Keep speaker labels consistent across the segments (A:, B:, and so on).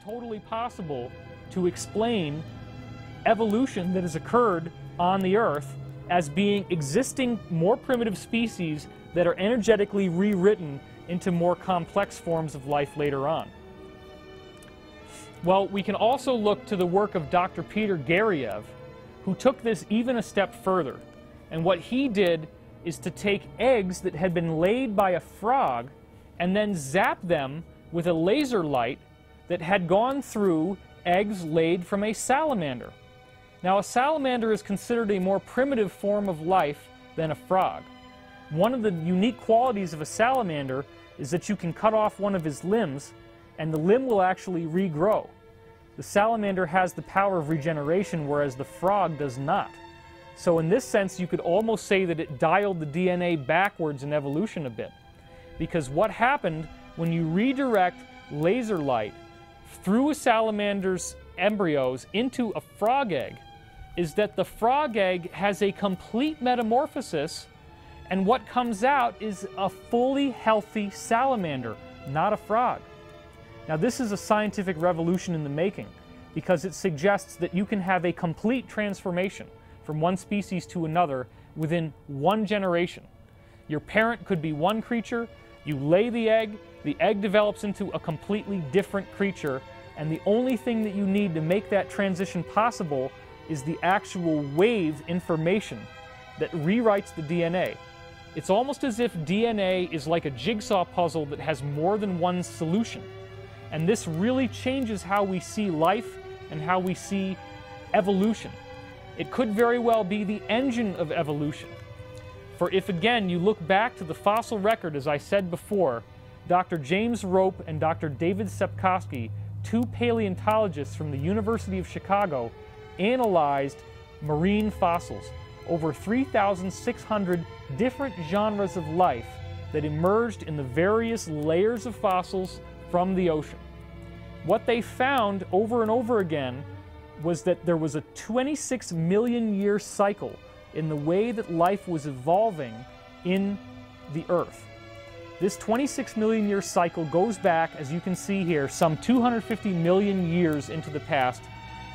A: Totally possible to explain evolution that has occurred on the Earth as being existing more primitive species that are energetically rewritten into more complex forms of life later on. Well, we can also look to the work of Dr. Peter Garriev, who took this even a step further. And what he did is to take eggs that had been laid by a frog and then zap them with a laser light that had gone through eggs laid from a salamander. Now, a salamander is considered a more primitive form of life than a frog. One of the unique qualities of a salamander is that you can cut off one of his limbs and the limb will actually regrow. The salamander has the power of regeneration, whereas the frog does not. So in this sense, you could almost say that it dialed the DNA backwards in evolution a bit. Because what happened when you redirect laser light through a salamander's embryos into a frog egg is that the frog egg has a complete metamorphosis, and what comes out is a fully healthy salamander, not a frog. Now, this is a scientific revolution in the making because it suggests that you can have a complete transformation from one species to another within one generation. Your parent could be one creature, you lay the egg develops into a completely different creature, and the only thing that you need to make that transition possible is the actual wave information that rewrites the DNA. It's almost as if DNA is like a jigsaw puzzle that has more than one solution. And this really changes how we see life and how we see evolution. It could very well be the engine of evolution. For if, again, you look back to the fossil record, as I said before, Dr. James Rope and Dr. David Sepkoski, two paleontologists from the University of Chicago, analyzed marine fossils, over 3,600 different genres of life that emerged in the various layers of fossils from the ocean. What they found over and over again was that there was a 26 million year cycle in the way that life was evolving in the Earth. This 26 million year cycle goes back, as you can see here, some 250 million years into the past,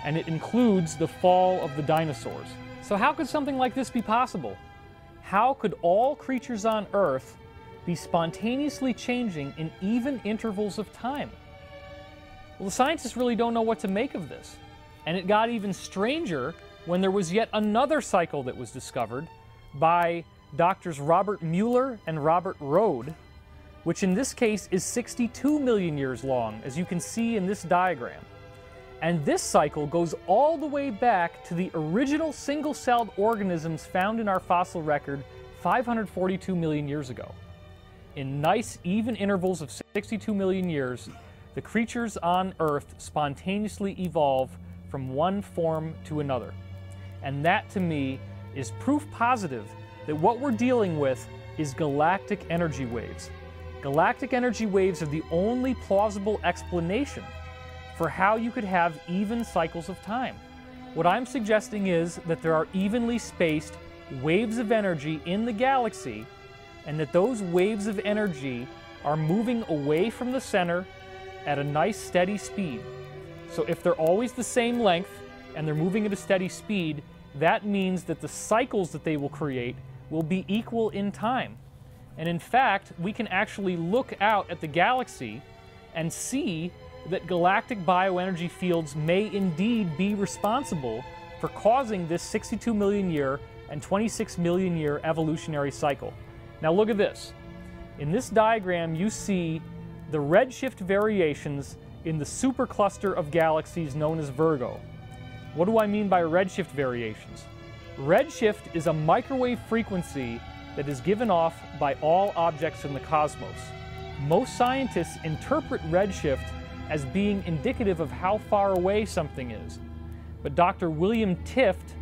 A: and it includes the fall of the dinosaurs. So how could something like this be possible? How could all creatures on Earth be spontaneously changing in even intervals of time? Well, the scientists really don't know what to make of this. And it got even stranger when there was yet another cycle that was discovered by Doctors Robert Mueller and Robert Rode, which in this case is 62 million years long, as you can see in this diagram. And this cycle goes all the way back to the original single-celled organisms found in our fossil record 542 million years ago. In nice, even intervals of 62 million years, the creatures on Earth spontaneously evolve from one form to another. And that, to me, is proof positive that what we're dealing with is galactic energy waves. Galactic energy waves are the only plausible explanation for how you could have even cycles of time. What I'm suggesting is that there are evenly spaced waves of energy in the galaxy, and that those waves of energy are moving away from the center at a nice steady speed. So if they're always the same length and they're moving at a steady speed, that means that the cycles that they will create will be equal in time. And in fact, we can actually look out at the galaxy and see that galactic bioenergy fields may indeed be responsible for causing this 62 million year and 26 million year evolutionary cycle. Now look at this. In this diagram, you see the redshift variations in the supercluster of galaxies known as Virgo. What do I mean by redshift variations? Redshift is a microwave frequency that is given off by all objects in the cosmos. Most scientists interpret redshift as being indicative of how far away something is. But Dr. William Tift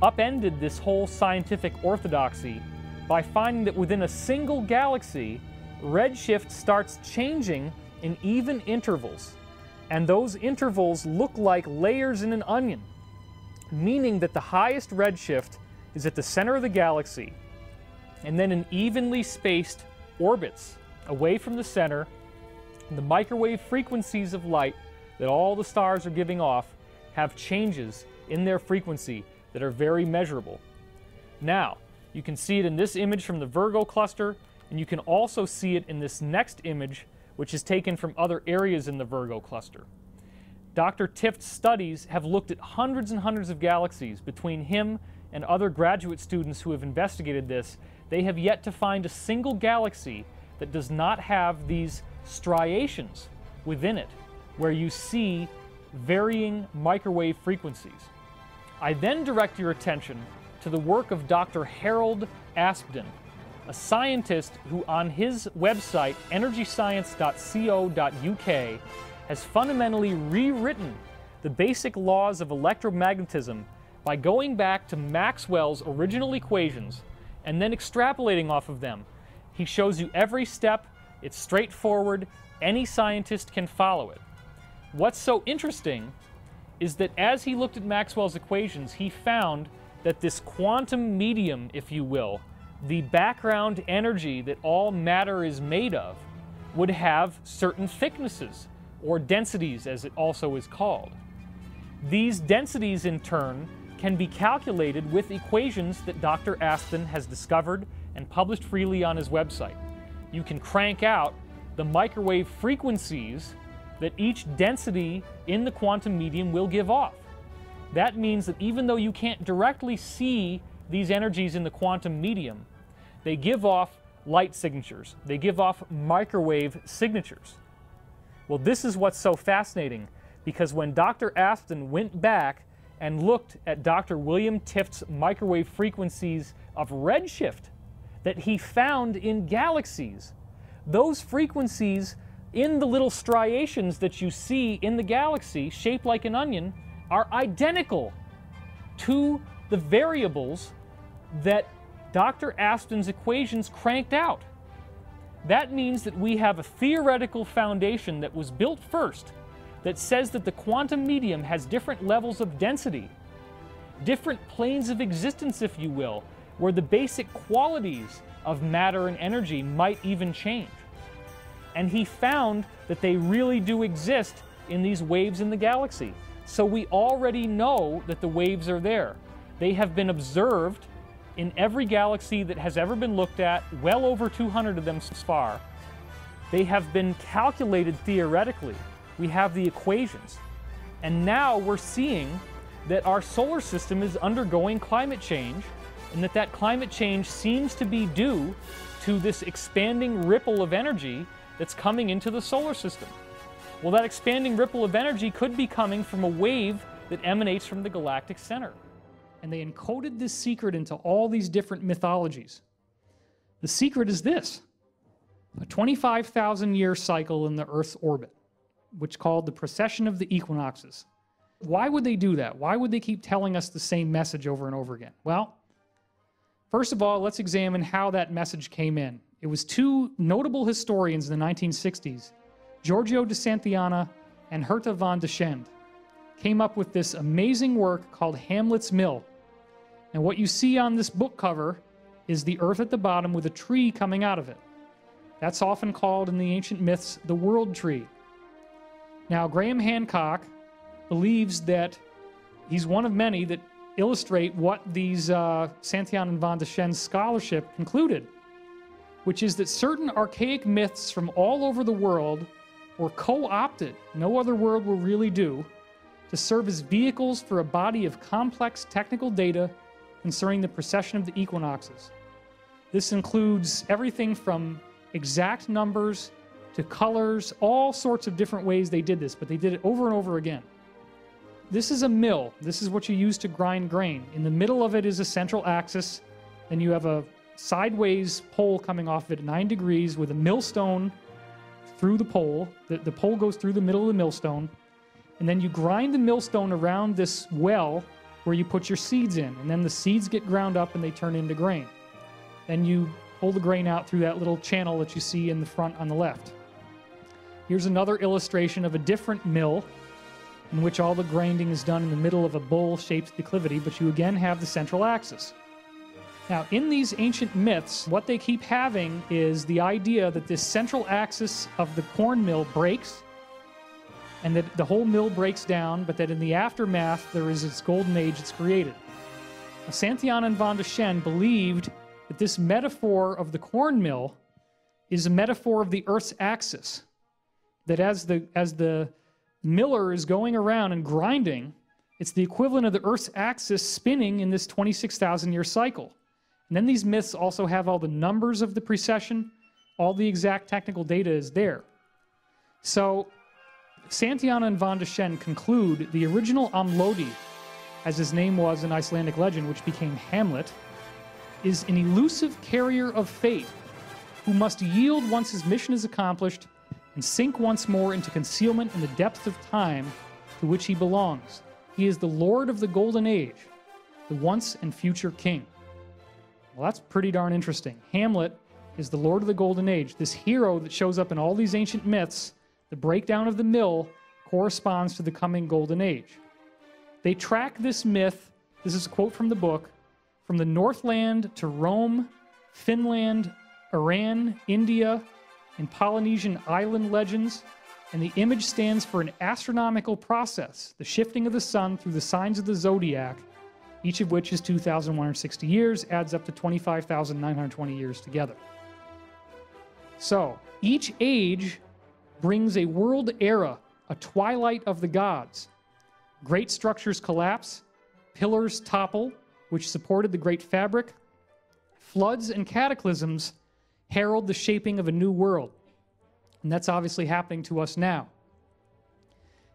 A: upended this whole scientific orthodoxy by finding that within a single galaxy, redshift starts changing in even intervals, and those intervals look like layers in an onion, meaning that the highest redshift is at the center of the galaxy, and then in evenly spaced orbits away from the center, the microwave frequencies of light that all the stars are giving off have changes in their frequency that are very measurable. Now, you can see it in this image from the Virgo cluster, and you can also see it in this next image, which is taken from other areas in the Virgo cluster. Dr. Tift's studies have looked at hundreds and hundreds of galaxies. Between him and other graduate students who have investigated this, they have yet to find a single galaxy that does not have these striations within it, where you see varying microwave frequencies. I then direct your attention to the work of Dr. Harold Aspdin, a scientist who on his website, energyscience.co.uk, has fundamentally rewritten the basic laws of electromagnetism by going back to Maxwell's original equations and then extrapolating off of them. He shows you every step. It's straightforward. Any scientist can follow it. What's so interesting is that as he looked at Maxwell's equations, he found that this quantum medium, if you will, the background energy that all matter is made of, would have certain thicknesses, or densities as it also is called. These densities, in turn, can be calculated with equations that Dr. Aspdin has discovered and published freely on his website. You can crank out the microwave frequencies that each density in the quantum medium will give off. That means that even though you can't directly see these energies in the quantum medium, they give off light signatures. They give off microwave signatures. Well, this is what's so fascinating, because when Dr. Aspdin went back and looked at Dr. William Tift's microwave frequencies of redshift that he found in galaxies, those frequencies in the little striations that you see in the galaxy, shaped like an onion, are identical to the variables that Dr. Aspdin's equations cranked out. That means that we have a theoretical foundation that was built first that says that the quantum medium has different levels of density, different planes of existence, if you will, where the basic qualities of matter and energy might even change. And he found that they really do exist in these waves in the galaxy. So we already know that the waves are there. They have been observed in every galaxy that has ever been looked at, well over 200 of them so far. They have been calculated theoretically. We have the equations. And now we're seeing that our solar system is undergoing climate change, and that climate change seems to be due to this expanding ripple of energy that's coming into the solar system. Well, that expanding ripple of energy could be coming from a wave that emanates from the galactic center. And they encoded this secret into all these different mythologies. The secret is this: a 25,000-year cycle in the Earth's orbit, which is called the precession of the equinoxes. Why would they do that? Why would they keep telling us the same message over and over again? Well, first of all, let's examine how that message came in. It was two notable historians in the 1960s, Giorgio de Santillana and Herta von Deschend, came up with this amazing work called Hamlet's Mill. And what you see on this book cover is the Earth at the bottom with a tree coming out of it. That's often called in the ancient myths the world tree. Now, Graham Hancock believes that he's one of many that illustrate what these Santillana and von Deschend's scholarship concluded, which is that certain archaic myths from all over the world were co-opted, no other world will really do, to serve as vehicles for a body of complex technical data concerning the precession of the equinoxes. This includes everything from exact numbers to colors, all sorts of different ways they did this, but they did it over and over again. This is a mill. This is what you use to grind grain. In the middle of it is a central axis, and you have a sideways pole coming off of it at 9 degrees with a millstone through the pole. The pole goes through the middle of the millstone, and then you grind the millstone around this well where you put your seeds in, and then the seeds get ground up and they turn into grain. Then you pull the grain out through that little channel that you see in the front on the left. Here's another illustration of a different mill in which all the grinding is done in the middle of a bowl-shaped declivity, but you again have the central axis. Now, in these ancient myths, what they keep having is the idea that this central axis of the corn mill breaks, and that the whole mill breaks down, but that in the aftermath, there is this golden age that's created. Now, Santayana and Von Deschen believed that this metaphor of the corn mill is a metaphor of the Earth's axis. That as the miller is going around and grinding, it's the equivalent of the Earth's axis spinning in this 26,000-year cycle. And then these myths also have all the numbers of the precession, all the exact technical data is there. So Santayana and Von Deschen conclude the original Amlodi, as his name was in Icelandic legend, which became Hamlet, is an elusive carrier of fate who must yield once his mission is accomplished and sink once more into concealment in the depths of time to which he belongs. He is the Lord of the Golden Age, the once and future king. Well, that's pretty darn interesting. Hamlet is the Lord of the Golden Age. This hero that shows up in all these ancient myths, the breakdown of the mill, corresponds to the coming Golden Age. They track this myth, this is a quote from the book, from the Northland to Rome, Finland, Iran, India, and Polynesian island legends, and the image stands for an astronomical process, the shifting of the sun through the signs of the zodiac, each of which is 2,160 years, adds up to 25,920 years together. So, each age brings a world era, a twilight of the gods. Great structures collapse, pillars topple, which supported the great fabric. Floods and cataclysms herald the shaping of a new world. And that's obviously happening to us now.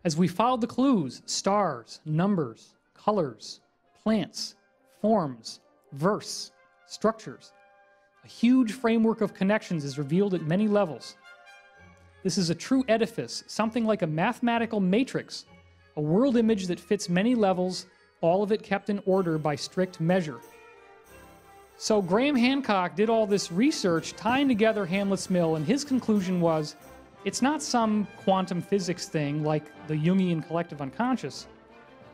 A: As we follow the clues, stars, numbers, colors, plants, forms, verse, structures, a huge framework of connections is revealed at many levels. This is a true edifice, something like a mathematical matrix, a world image that fits many levels, all of it kept in order by strict measure. So Graham Hancock did all this research tying together Hamlet's Mill, and his conclusion was, it's not some quantum physics thing like the Jungian collective unconscious.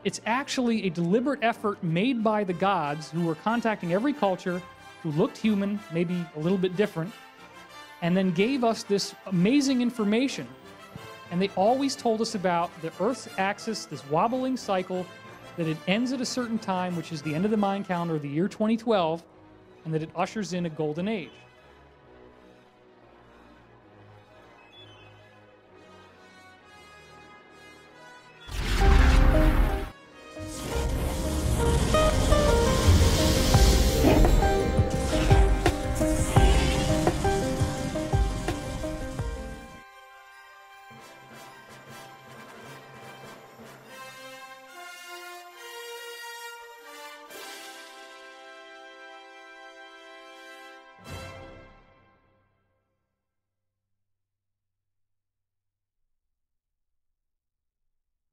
A: It's actually a deliberate effort made by the gods who were contacting every culture, who looked human, maybe a little bit different, and then gave us this amazing information. And they always told us about the Earth's axis, this wobbling cycle, that it ends at a certain time, which is the end of the Mayan calendar, the year 2012, and that it ushers in a golden age.